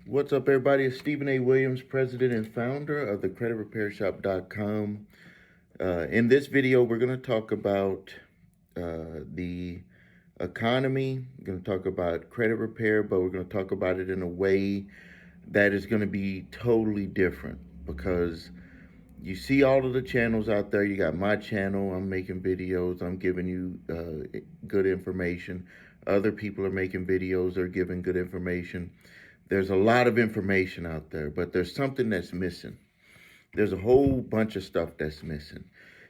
What's up, everybody? It's Stephen A. Williams, president and founder of the creditrepairshop.com. In this video, we're going to talk about the economy. We're going to talk about credit repair, but we're going to talk about it in a way that is going to be totally different because you see all of the channels out there. You got my channel. I'm making videos. I'm giving you good information. Other people are making videos. They're giving good information. There's a lot of information out there, but there's something that's missing. There's a whole bunch of stuff that's missing.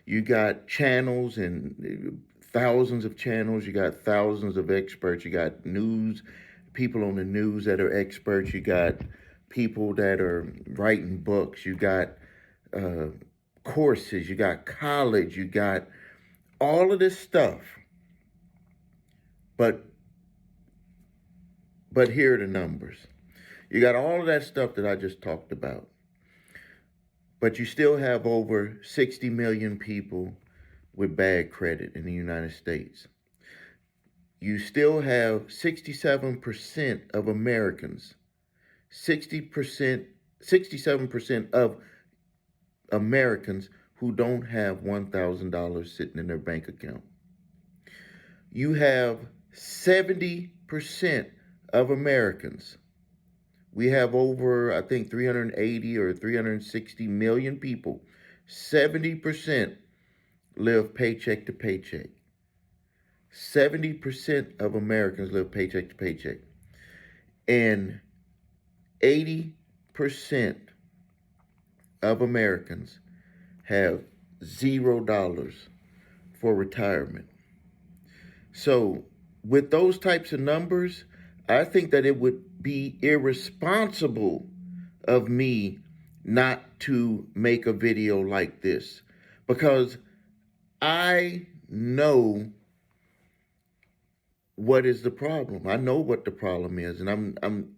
You got channels and thousands of channels. You got thousands of experts. You got news, people on the news that are experts. You got people that are writing books. You got courses. You got college. You got all of this stuff. But here are the numbers. You got all of that stuff that I just talked about. But you still have over 60 million people with bad credit in the United States. You still have 67% of Americans, 67% of Americans who don't have $1,000 sitting in their bank account. You have 70% of Americans. We have over, I think, 380 or 360 million people. 70% live paycheck to paycheck. 70% of Americans live paycheck to paycheck. And 80% of Americans have $0 for retirement. So with those types of numbers, I think that it would be irresponsible of me not to make a video like this, because I know what is the problem. I know what the problem is, and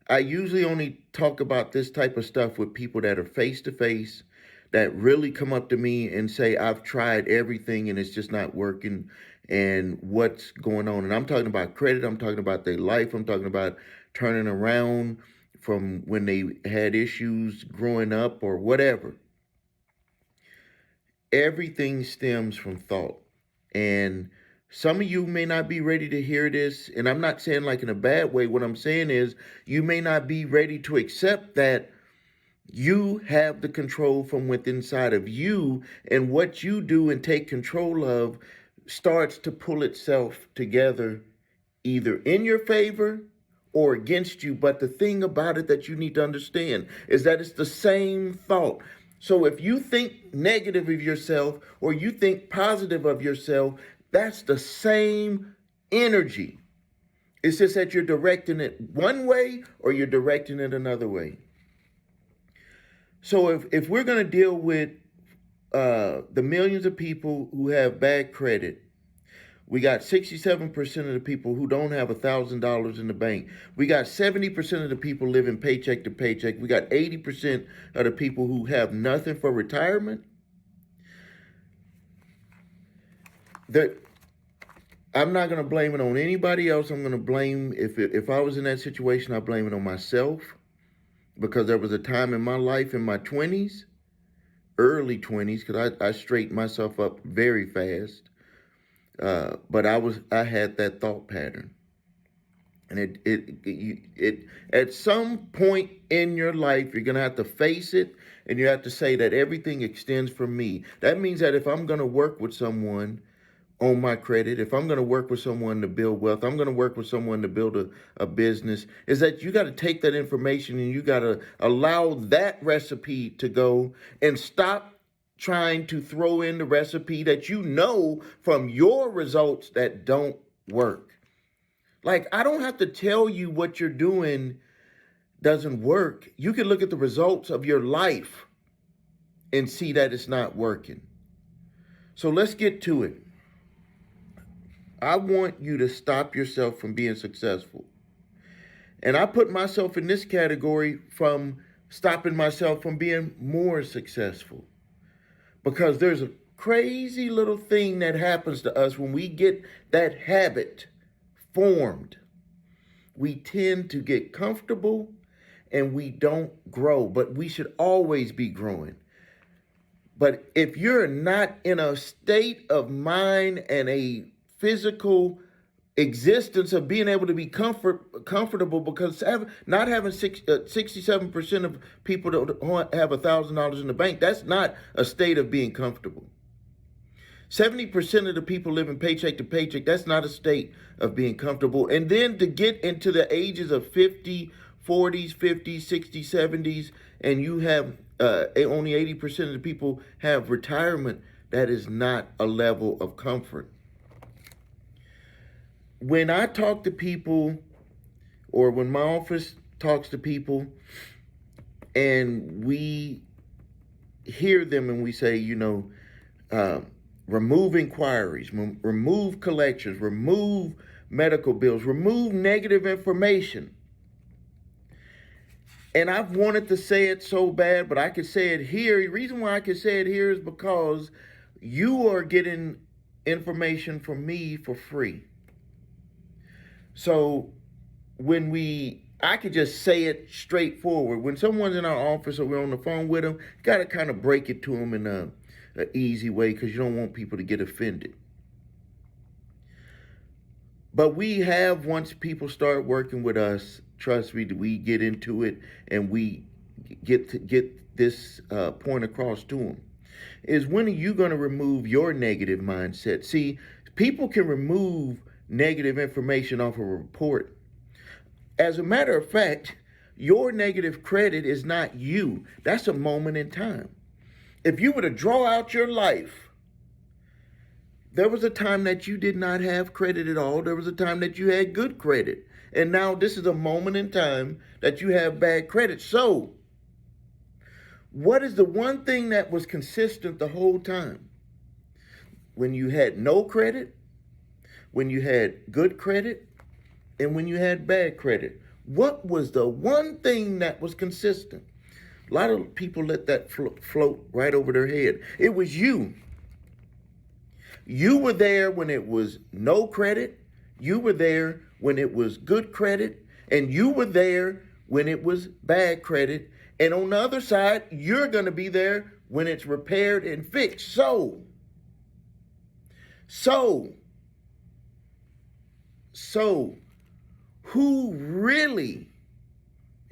I usually only talk about this type of stuff with people that are face to face, that really come up to me and say, I've tried everything and it's just not working, and what's going on. And I'm talking about credit. I'm talking about their life. I'm talking about turning around from when they had issues growing up or whatever. Everything stems from thought. And some of you may not be ready to hear this. And I'm not saying like in a bad way. What I'm saying is you may not be ready to accept that you have the control from within inside of you, and what you do and take control of starts to pull itself together either in your favor or against you. But the thing about it that you need to understand is that it's the same thought. So if you think negative of yourself or you think positive of yourself, that's the same energy. It's just that you're directing it one way or you're directing it another way. So if we're going to deal with the millions of people who have bad credit, we got 67% of the people who don't have $1,000 in the bank. We got 70% of the people living paycheck to paycheck. We got 80% of the people who have nothing for retirement. I'm not going to blame it on anybody else. I'm going to blame, if I was in that situation, I blame it on myself. Because there was a time in my life in my 20s, early 20s, because I straightened myself up very fast. But I had that thought pattern. And it at some point in your life, you're going to have to face it, and you have to say that everything extends from me. That means that if I'm going to work with someone on my credit, if I'm going to work with someone to build wealth, I'm going to work with someone to build a business, is that you got to take that information and you got to allow that recipe to go and stop trying to throw in the recipe that you know from your results that don't work. Like, I don't have to tell you what you're doing doesn't work. You can look at the results of your life and see that it's not working. So let's get to it. I want you to stop yourself from being successful. And I put myself in this category from stopping myself from being more successful. Because there's a crazy little thing that happens to us when we get that habit formed. we tend to get comfortable and we don't grow, but we should always be growing. But if you're not in a state of mind and a physical existence of being able to be comfortable, because not having 67% of people that have $1,000 in the bank, that's not a state of being comfortable. 70% of the people living paycheck to paycheck, that's not a state of being comfortable. And then to get into the ages of 50, 40s, 50s, 60s, 70s, and you have only 80% of the people have retirement, that is not a level of comfort. When I talk to people, or when my office talks to people, and we hear them and we say, remove inquiries, remove collections, remove medical bills, remove negative information. And I've wanted to say it so bad, but I could say it here. The reason why I could say it here is because you are getting information from me for free. So I could just say it straightforward. When someone's in our office or we're on the phone with them, you got to kind of break it to them in an easy way, because you don't want people to get offended. But we have, once people start working with us, trust me, we get into it and we get this point across to them. Is, when are you going to remove your negative mindset? See, people can remove negative information off a report. As a matter of fact, your negative credit is not you. That's a moment in time. If you were to draw out your life, there was a time that you did not have credit at all. There was a time that you had good credit. And now this is a moment in time that you have bad credit. So, what is the one thing that was consistent the whole time? When you had no credit, when you had good credit, and when you had bad credit. What was the one thing that was consistent? A lot of people let that float right over their head. It was you. You were there when it was no credit. You were there when it was good credit. And you were there when it was bad credit. And on the other side, you're going to be there when it's repaired and fixed. So, who really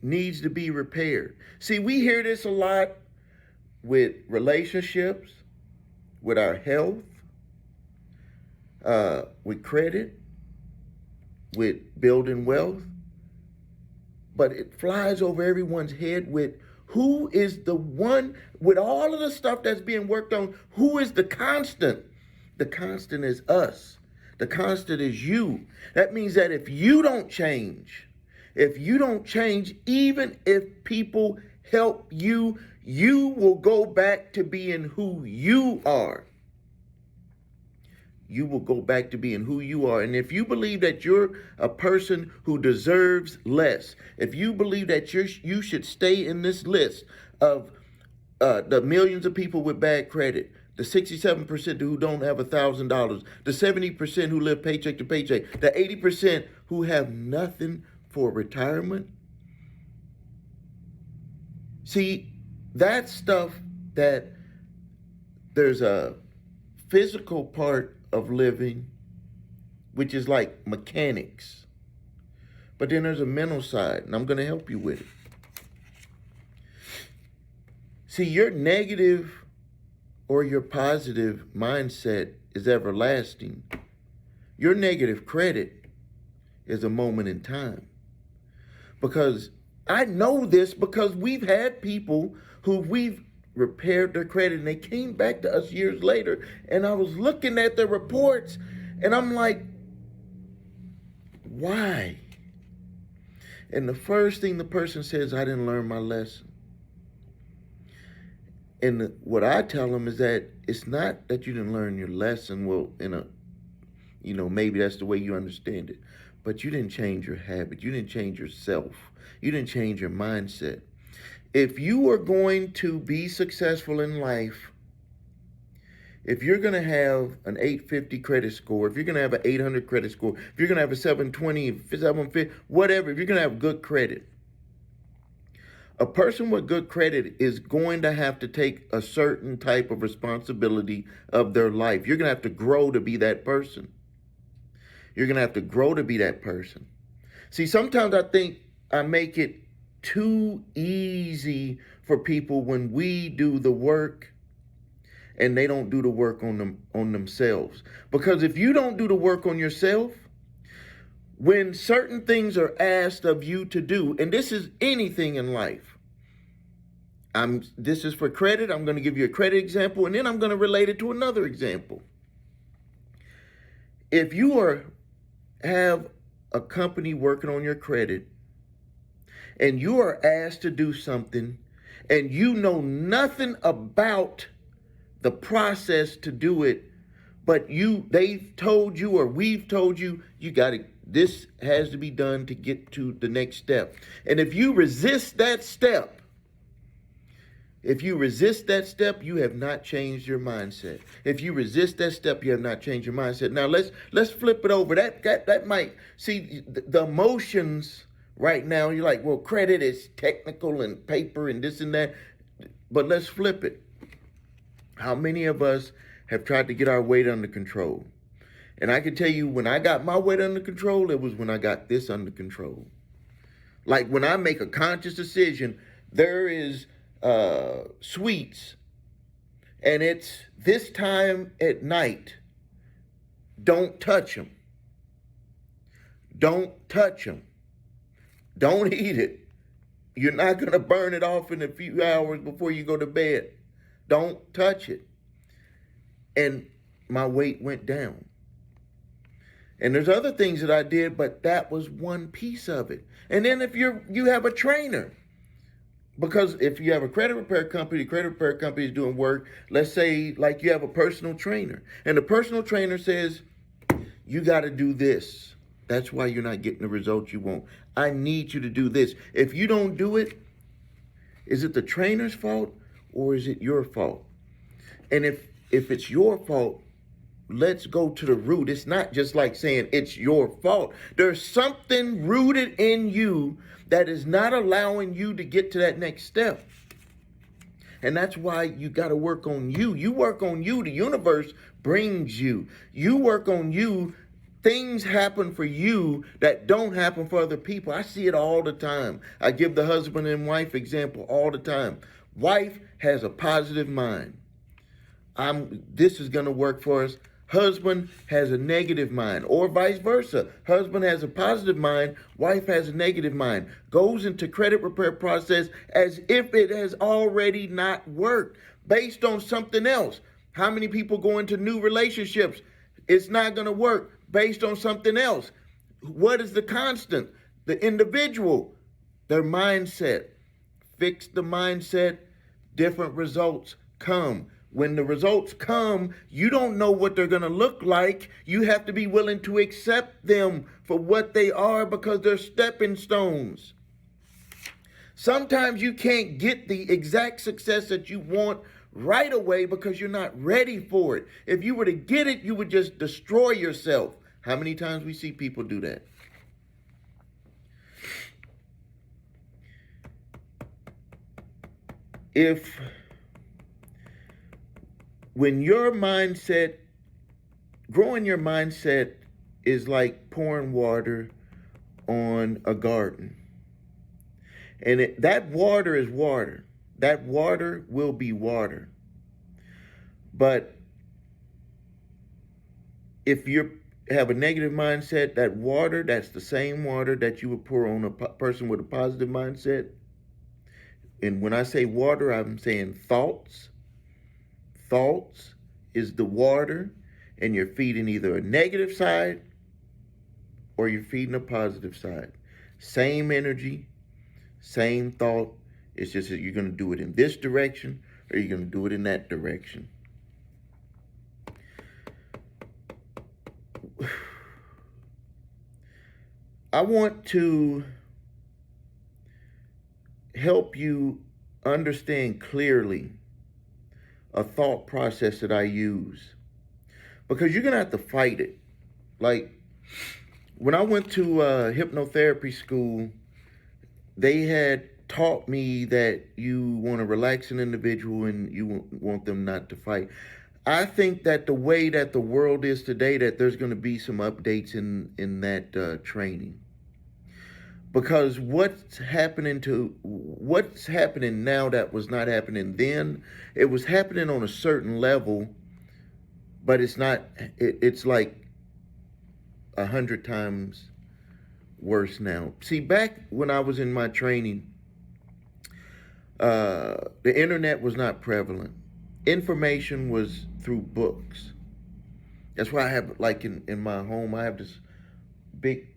needs to be repaired? See, we hear this a lot with relationships, with our health, with credit, with building wealth. But it flies over everyone's head with who is the one, with all of the stuff that's being worked on, who is the constant? The constant is us. The constant is you. That means that if you don't change, even if people help you, you will go back to being who you are. You will go back to being who you are. And if you believe that you're a person who deserves less, if you believe that you should stay in this list of the millions of people with bad credit, the 67% who don't have $1,000, the 70% who live paycheck to paycheck, the 80% who have nothing for retirement. See, that's stuff that there's a physical part of living, which is like mechanics. But then there's a mental side, and I'm going to help you with it. See, your negative or your positive mindset is everlasting. Your negative credit is a moment in time. Because I know this, because we've had people who we've repaired their credit and they came back to us years later, and I was looking at their reports and I'm like, why? And the first thing the person says, I didn't learn my lesson. And what I tell them is that it's not that you didn't learn your lesson. Well, maybe that's the way you understand it. But you didn't change your habit. You didn't change yourself. You didn't change your mindset. If you are going to be successful in life, If you're going to have an 850 credit score, if you're going to have an 800 credit score, if you're going to have a 720, 750, whatever, if you're going to have good credit, a person with good credit is going to have to take a certain type of responsibility of their life. You're going to have to grow to be that person. You're going to have to grow to be that person. See, sometimes I think I make it too easy for people when we do the work and they don't do the work on themselves. Because if you don't do the work on yourself, when certain things are asked of you to do, and this is anything in life, this is for credit. I'm going to give you a credit example, and then I'm going to relate it to another example. If you have a company working on your credit, and you are asked to do something, and you know nothing about the process to do it, but they've told you or we've told you, this has to be done to get to the next step. And if you resist that step, you have not changed your mindset. If you resist that step, you have not changed your mindset. Now let's flip it over. That might see the emotions right now. You're like, well, credit is technical and paper and this and that. But let's flip it. How many of us have tried to get our weight under control? And I can tell you, when I got my weight under control, it was when I got this under control. Like when I make a conscious decision, there is sweets, and it's this time at night. Don't touch them. Don't touch them. Don't eat it. You're not going to burn it off in a few hours before you go to bed. Don't touch it. And my weight went down. And there's other things that I did, but that was one piece of it. And then if you have a trainer, because if you have a credit repair company, the credit repair company is doing work, let's say like you have a personal trainer, and the personal trainer says, you got to do this. That's why you're not getting the results you want. I need you to do this. If you don't do it, is it the trainer's fault or is it your fault? And if it's your fault, let's go to the root. It's not just like saying it's your fault. There's something rooted in you that is not allowing you to get to that next step. And that's why you got to work on you. You work on you, the universe brings you. You work on you, things happen for you that don't happen for other people. I see it all the time. I give the husband and wife example all the time. Wife has a positive mind. This is going to work for us. Husband has a negative mind, or vice versa. Husband has a positive mind, wife has a negative mind. Goes into credit repair process as if it has already not worked, based on something else. How many people go into new relationships? It's not going to work based on something else. What is the constant? The individual, their mindset. Fix the mindset, different results come. When the results come, you don't know what they're going to look like. You have to be willing to accept them for what they are, because they're stepping stones. Sometimes you can't get the exact success that you want right away because you're not ready for it. If you were to get it, you would just destroy yourself. How many times we see people do that? When your mindset, growing your mindset is like pouring water on a garden. And that water is water. That water will be water. But if you have a negative mindset, that water, that's the same water that you would pour on a person with a positive mindset. And when I say water, I'm saying thoughts. Thoughts is the water, and you're feeding either a negative side or you're feeding a positive side. Same energy, same thought. It's just that you're going to do it in this direction or you're going to do it in that direction. I want to help you understand clearly a thought process that I use, because you're gonna have to fight it. Like when I went to hypnotherapy school, they had taught me that you want to relax an individual and you want them not to fight. I think that the way that the world is today, that there's going to be some updates in that training, because what's happening now that was not happening then. It was happening on a certain level, but it's not. It's like 100 times worse now. See, back when I was in my training, the internet was not prevalent. Information was through books. That's why I have, like in my home, I have this big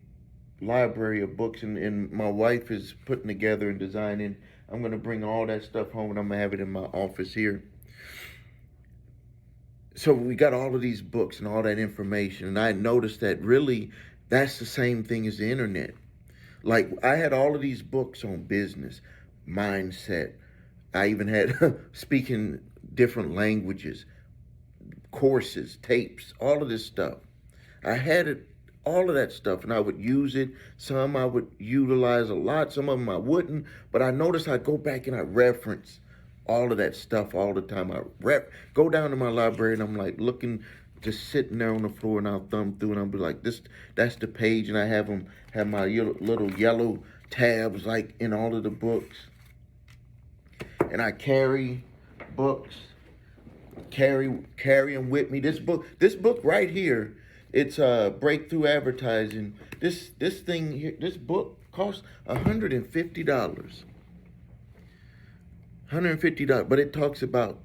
library of books, and my wife is putting together and designing. I'm going to bring all that stuff home, and I'm going to have it in my office here. So we got all of these books and all that information, and I noticed that really that's the same thing as the internet. Like, I had all of these books on business, mindset. I even had speaking different languages, courses, tapes, all of this stuff. I had it, all of that stuff, and I would use it. Some I would utilize a lot, some of them I wouldn't. But I noticed I'd go back and I reference all of that stuff all the time. Go down to my library, and I'm like looking, just sitting there on the floor, and I'll thumb through, and I'll be like, that's the page, and I have my little yellow tabs like in all of the books, and I carry books, carry them with me. This book right here, it's breakthrough advertising. This thing here, this book costs $150. $150, but it talks about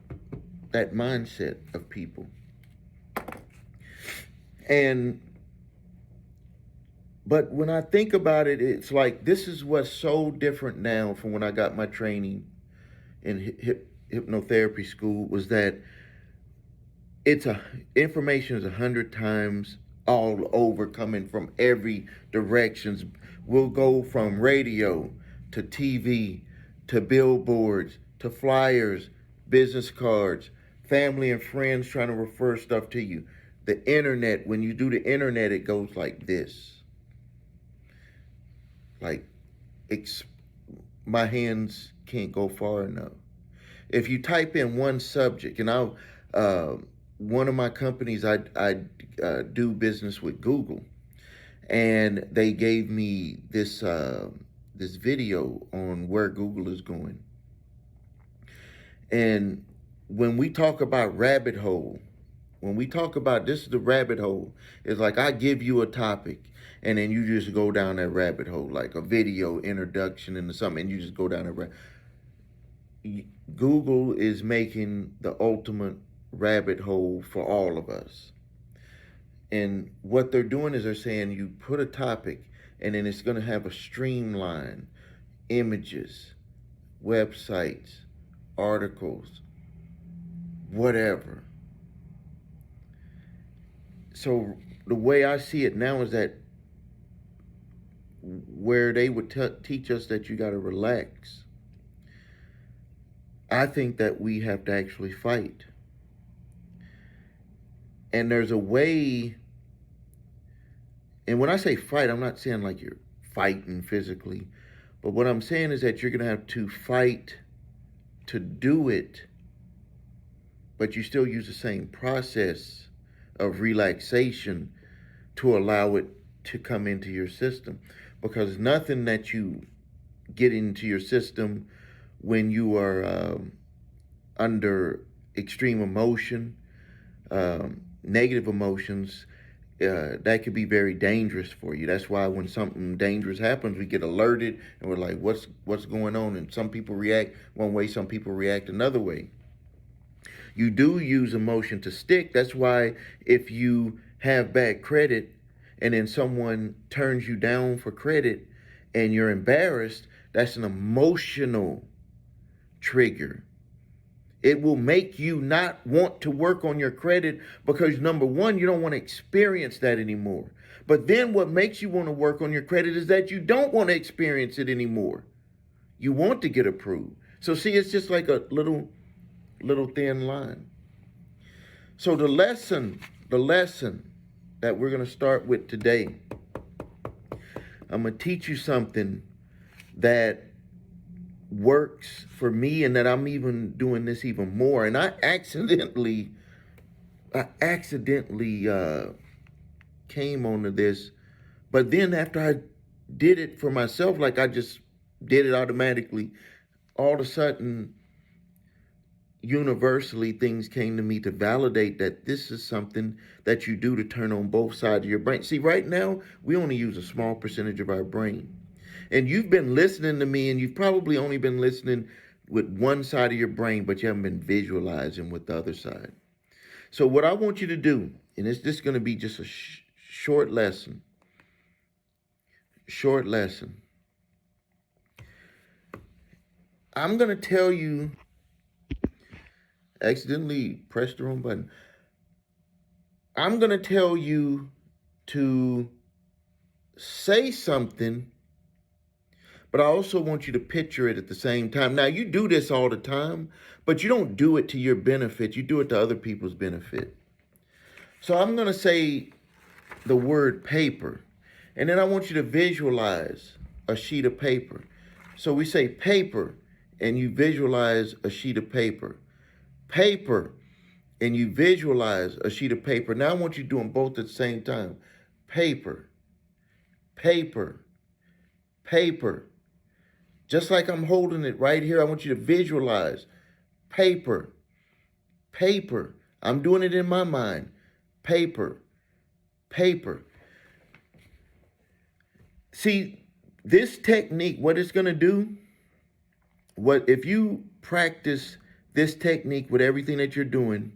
that mindset of people. But when I think about it, it's like this is what's so different now from when I got my training in hypnotherapy school, was that information is 100 times all over, coming from every directions. We'll go from radio to TV to billboards to flyers, business cards, family and friends trying to refer stuff to you. The internet, when you do the internet, it goes like this. Like, my hands can't go far enough. If you type in one subject, and one of my companies, I do business with Google, and they gave me this video on where Google is going. And when we talk about rabbit hole, when we talk about this is the rabbit hole, it's like I give you a topic, and then you just go down that rabbit hole, like a video introduction into something, and you just go down that rabbit. Google is making the ultimate rabbit hole for all of us. And what they're doing is they're saying you put a topic, and then it's going to have a streamline, images, websites, articles, whatever. So the way I see it now is that where they would teach us that you got to relax, I think that we have to actually fight. And there's a way, and when I say fight, I'm not saying like you're fighting physically, but what I'm saying is that you're going to have to fight to do it, but you still use the same process of relaxation to allow it to come into your system. Because nothing that you get into your system when you are under extreme emotion, negative emotions, that could be very dangerous for you. That's why when something dangerous happens, we get alerted and we're like, what's going on? And some people react one way, some people react another way. You do use emotion to stick. That's why if you have bad credit and then someone turns you down for credit and you're embarrassed, that's an emotional trigger. It will make you not want to work on your credit because, number one, you don't want to experience that anymore. But then what makes you want to work on your credit is that you don't want to experience it anymore. You want to get approved. So see, it's just like a little little thin line. So the lesson that we're going to start with today, I'm going to teach you something that works for me, and that I'm even doing this even more. And I accidentally came onto this, but then after I did it for myself, like I just did it automatically, all of a sudden, universally, things came to me to validate that this is something that you do to turn on both sides of your brain. See, right now, we only use a small percentage of our brain. And you've been listening to me, and you've probably only been listening with one side of your brain, but you haven't been visualizing with the other side. So what I want you to do, and it's just going to be just a short lesson. I'm going to tell you, accidentally pressed the wrong button. I'm going to tell you to say something, but I also want you to picture it at the same time. Now, you do this all the time, but you don't do it to your benefit. You do it to other people's benefit. So I'm going to say the word paper, and then I want you to visualize a sheet of paper. So we say paper, and you visualize a sheet of paper. Paper, and you visualize a sheet of paper. Now I want you to do them both at the same time. Paper, paper, paper. Just like I'm holding it right here, I want you to visualize paper, paper. I'm doing it in my mind. Paper, paper. See, this technique, what it's going to do, if you practice this technique with everything that you're doing,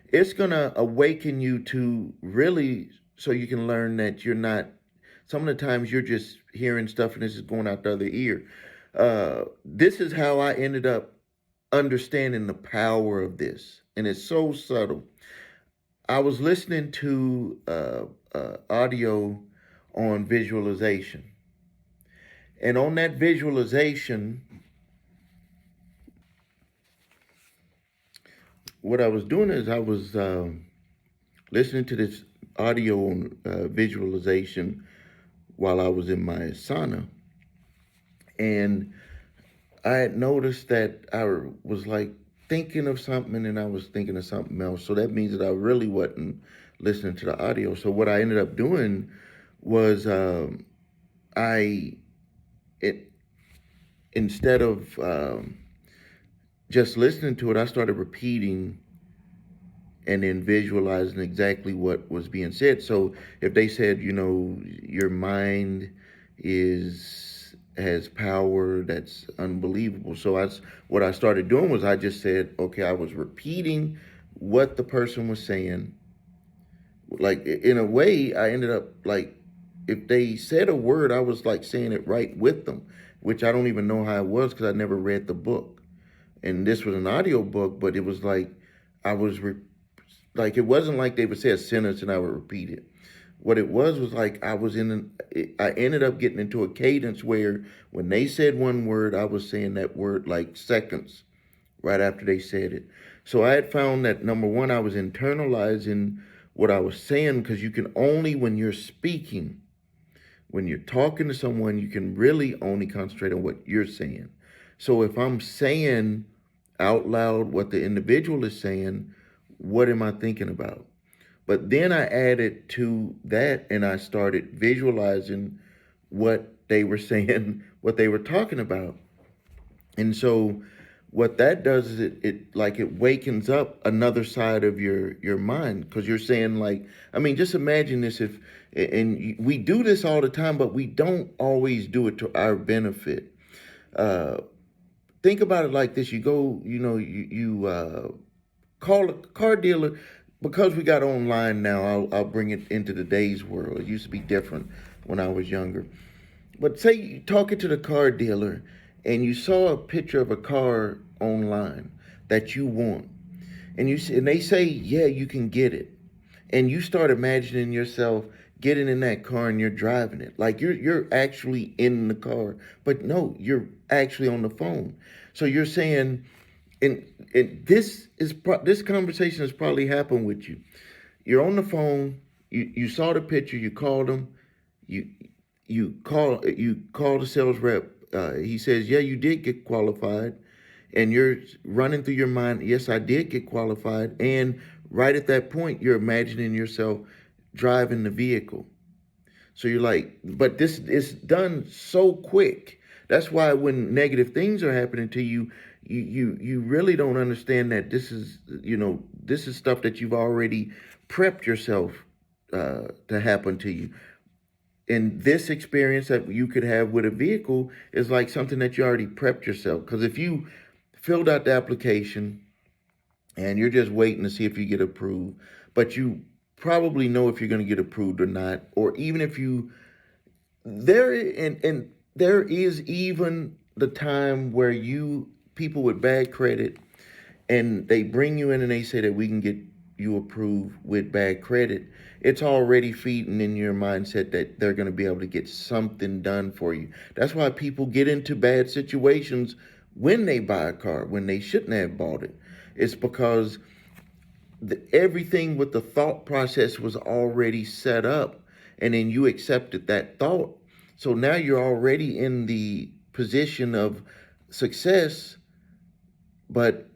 it's going to awaken you to really, so you can learn that you're not, some of the times you're just hearing stuff and this is going out the other ear. This is how I ended up understanding the power of this. And it's so subtle. I was listening to audio on visualization. And on that visualization, what I was doing is I was listening to this audio on visualization while I was in my sauna. And I had noticed that I was like thinking of something and I was thinking of something else. So that means that I really wasn't listening to the audio. So what I ended up doing was instead of just listening to it, I started repeating and then visualizing exactly what was being said. So if they said, your mind has power that's unbelievable. So what I started doing was I just said, okay, I was repeating what the person was saying. Like, in a way, I ended up like, if they said a word, I was like saying it right with them, which I don't even know how it was because I never read the book. And this was an audio book, but it was like I was like, it wasn't like they would say a sentence and I would repeat it. What it was like I ended up getting into a cadence where when they said one word, I was saying that word like seconds right after they said it. So I had found that, number one, I was internalizing what I was saying, because you can only, when you're speaking, when you're talking to someone, you can really only concentrate on what you're saying. So if I'm saying out loud what the individual is saying, what am I thinking about? But then I added to that and I started visualizing what they were saying, what they were talking about. And so what that does is it wakens up another side of your mind, because you're saying, like, I mean, just imagine this, and we do this all the time, but we don't always do it to our benefit. Think about it like this. You go, you call a car dealer. Because we got online now, I'll bring it into today's world. It used to be different when I was younger. But say you're talking to the car dealer and you saw a picture of a car online that you want. And they say, yeah, you can get it. And you start imagining yourself getting in that car and you're driving it. Like you're actually in the car. But no, you're actually on the phone. So you're saying, and this conversation has probably happened with you. You're on the phone. You saw the picture. You called them. You you call the sales rep. He says, "Yeah, you did get qualified," and you're running through your mind, "Yes, I did get qualified." And right at that point, you're imagining yourself driving the vehicle. So you're like, but this is done so quick. That's why when negative things are happening to you, you really don't understand that this is stuff that you've already prepped yourself to happen to you. And this experience that you could have with a vehicle is like something that you already prepped yourself. Because if you filled out the application and you're just waiting to see if you get approved, but you probably know if you're going to get approved or not, or even if you there is even the time where you people with bad credit and they bring you in and they say that we can get you approved with bad credit. It's already feeding in your mindset that they're going to be able to get something done for you. That's why people get into bad situations when they buy a car when they shouldn't have bought it. It's because everything with the thought process was already set up, and then you accepted that thought. So now you're already in the position of success, but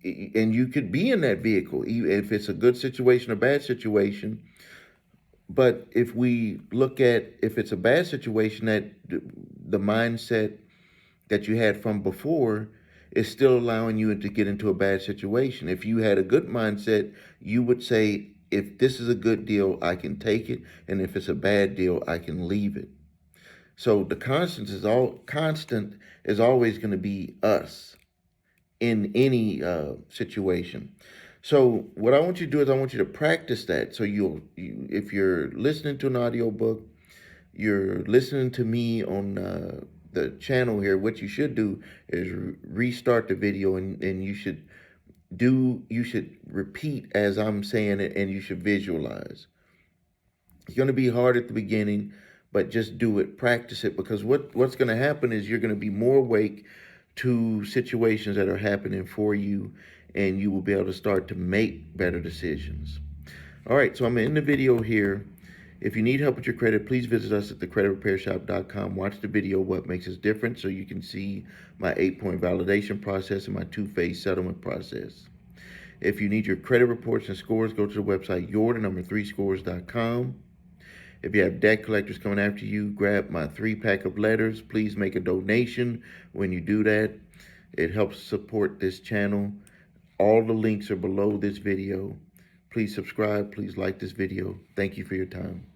and you could be in that vehicle if it's a good situation or bad situation. But if we look at if it's a bad situation, that the mindset that you had from before is still allowing you to get into a bad situation. If you had a good mindset, you would say, if this is a good deal, I can take it. And if it's a bad deal, I can leave it. So the constant is always going to be us in any situation. So what I want you to do is I want you to practice that. So if you're listening to an audiobook, you're listening to me on the channel here, what you should do is restart the video, and you should repeat as I'm saying it, and you should visualize. It's going to be hard at the beginning, but just do it, practice it, because what's going to happen is you're going to be more awake to situations that are happening for you, and you will be able to start to make better decisions. All right, so I'm going to end the video here. If you need help with your credit, please visit us at thecreditrepairshop.com. Watch the video, What Makes Us Different, so you can see my 8-point validation process and my 2-phase settlement process. If you need your credit reports and scores, go to the website your3scores.com. If you have debt collectors coming after you, grab my 3-pack of letters. Please make a donation when you do that. It helps support this channel. All the links are below this video. Please subscribe. Please like this video. Thank you for your time.